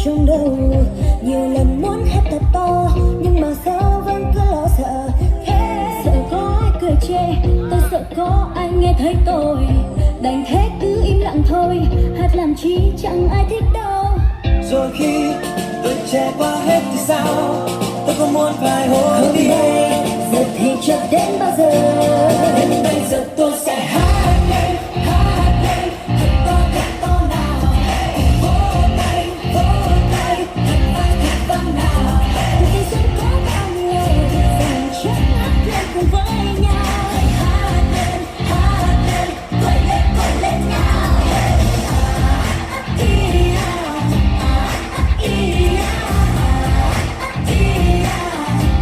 trong đầu. Nhiều lần muốn hét thật to nhưng mà sao vẫn cứ lo sợ. Sợ có ai cười chê, tôi sợ có ai nghe thấy tôi. Đành thế cứ im lặng thôi, hát làm chi chẳng ai thích đâu. Rồi khi tôi trải qua hết thì sao, tôi không muốn phải hối Hôm tiếc. nay giờ thì cho đến bao giờ. Đến bây giờ tôi sẽ hát lên thật to nào. Vỗ tay thật vang nào. Từ đây sẽ có bao nhiêu dòng chất hát lên cùng với nhau. Hãy hát lên gọi lên nào.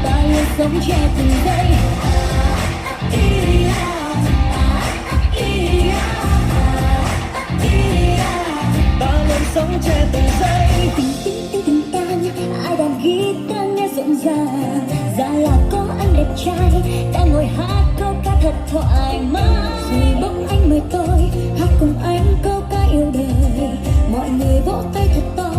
Ta luôn sống che từng giây. Ta luôn sống che từng giây. Tình tan, ai đàn guitar nghe rộn ràng. Ra là có anh đẹp trai đang ngồi hát câu ca thật thoải mái. Rồi bỗng anh mời tôi hát cùng anh câu ca yêu đời. Mọi người vỗ tay thật to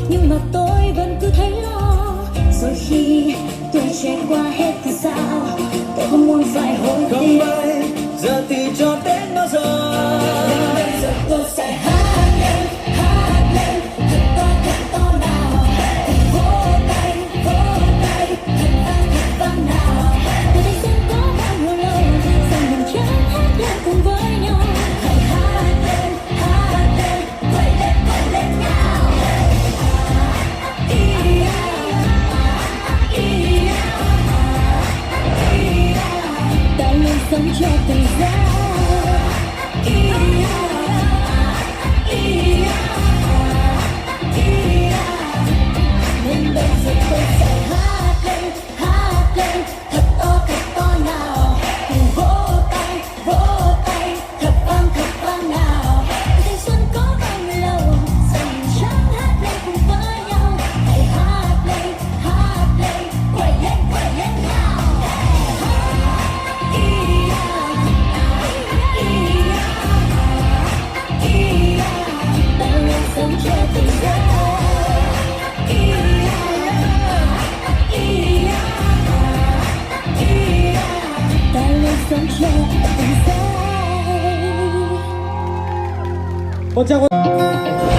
nhưng mà tôi vẫn cứ thấy lo. Rồi khi tôi trải qua hết thì sao, tôi không muốn phải hối Không tiếc. bây giờ thì cho đến bao giờ. Đến bây giờ tôi sẽ hát lên thật to nào. Vỗ tay thật vang nào. Từ đây sẽ có bao nhiêu lâu rằng mình chẳng hát lên cùng với nhau. Hãy hát lên gọi lên nào. Ta luôn sống cho từng giây. Nên bây giờ tôi sẽ hát lên thật to nào. Cùng vỗ tay thật vang nào. Thanh xuân có bao nhiêu lâu giờ mình chẳng hát lên cùng với nhau. Hãy hát lên quay lên nào. Ta luôn sống cho từng giây. Ta luôn sống cho từng giây. Con chào con.